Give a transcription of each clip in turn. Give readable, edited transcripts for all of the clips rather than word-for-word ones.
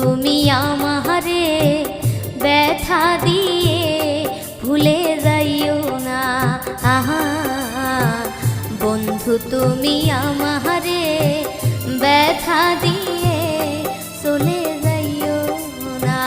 তুমি আমারে ব্যথা দিয়ে ভুলে যাইও না। আহা বন্ধু তুমি আমারে ব্যথা দিয়ে চলে যাইও না।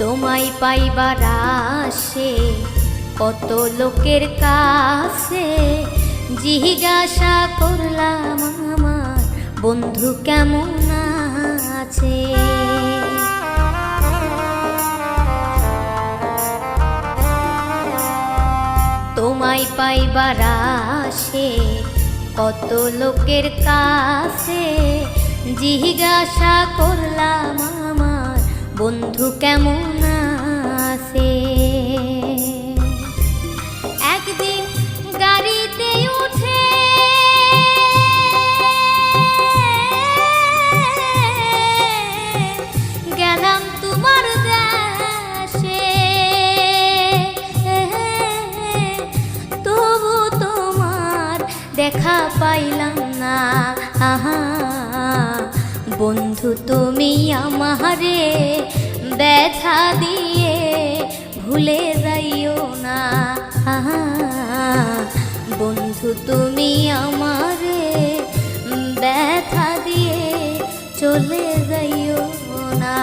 তোমায় পাইবার আসে কত লোকের কাছে, জিজ্ঞাসা করলাম আমার বন্ধু কেমন আছে। তোমায় পাইবার আসে কত লোকের কাছে, জিজ্ঞাসা করলাম আমার বন্ধু কেমন আছে। একদিন গাড়িতে উঠে গেলাম তোমার দেশে, তবু তোমার দেখা পাইলাম না। আহা বন্ধু তুমি আমারে ব্যথা দিয়ে ভুলে যাইও না। আহা বন্ধু তুমি আমারে ব্যথা দিয়ে চলে যাইও না।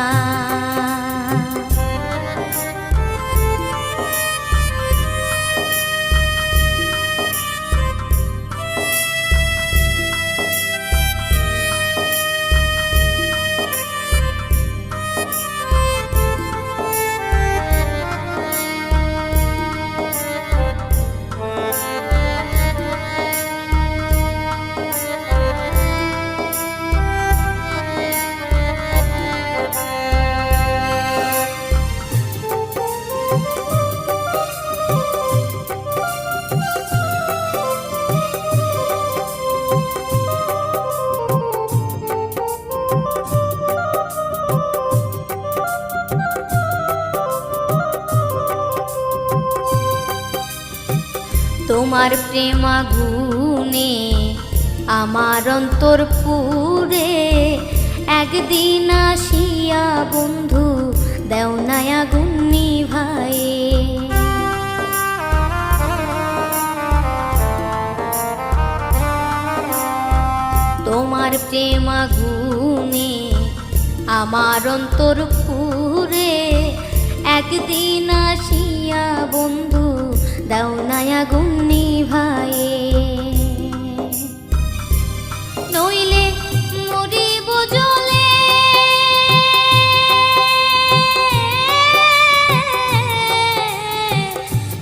তোমার প্রেম আগুনে আমার অন্তর পুরে, একদিন আসিয়া বন্ধু দেও না আগুন নিভায়ে। তোমার প্রেম আগুনে আমার অন্তর পুরে, একদিন আসিয়া বন্ধু দাও না আগুন নিভায়ে। নইলে মরিব জ্বলে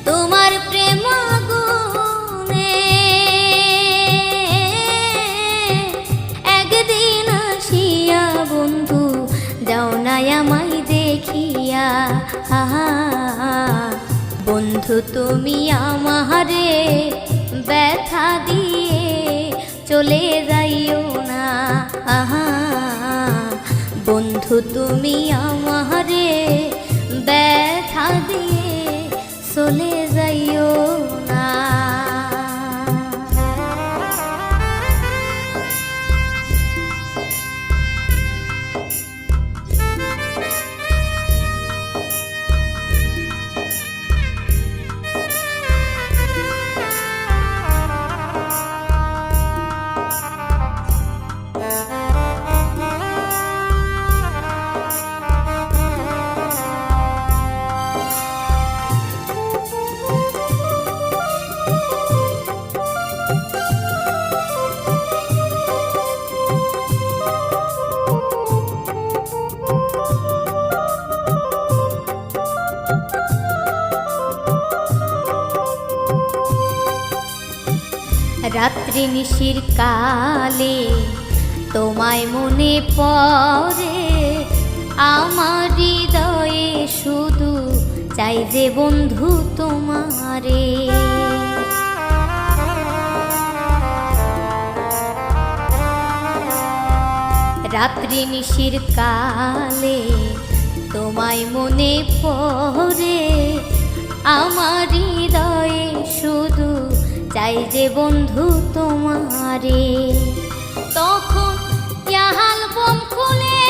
তোমার প্রেম আগুনে, একদিন আসিয়া বন্ধু দাও না আমায় দেখিয়া। আহা বন্ধু তুমি আমারে ব্যথা দিয়ে চলে যাইও না। আহা বন্ধু তুমি আমারে ব্যথা দিয়ে চলে যাইও না। রাত্রি নিশির কালে তোমায় মনে পড়ে, আমার হৃদয়ে শুধু চাই যে বন্ধু তোমারে। রাত্রি নিশির কালে তোমায় মনে পড়ে, আমার হৃদয়ে শুধু চাই যে বন্ধু তোমারে। তখন অ্যালবাম খুলে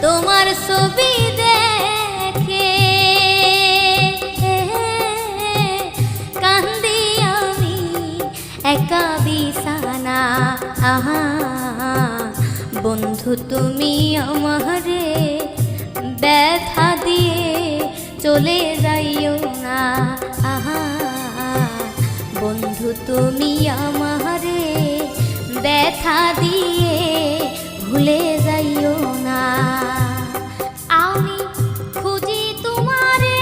তোমার ছবি দেখে কান্দি আমি একা বিছানা। আহা বন্ধু তুমি আমারে ব্যথা দিয়ে চলে যাইও না। আহা বন্ধু তুমি আমারে ব্যথা দিয়ে ভুলে যাইও না। আমি খুঁজি তোমারে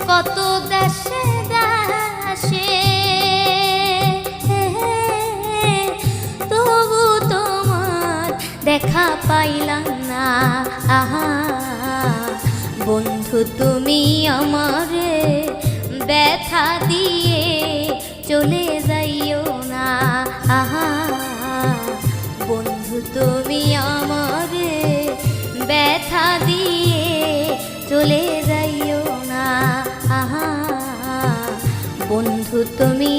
কত দেশে দেশে, তবু তোমার দেখা পাইলাম না। আহা বন্ধু তুমি আমারে ব্যথা দিয়ে চলে যাইও না। আহা বন্ধু তুমি আমারে ব্যথা দিয়ে চলে যাইও না। আহা বন্ধু তুমি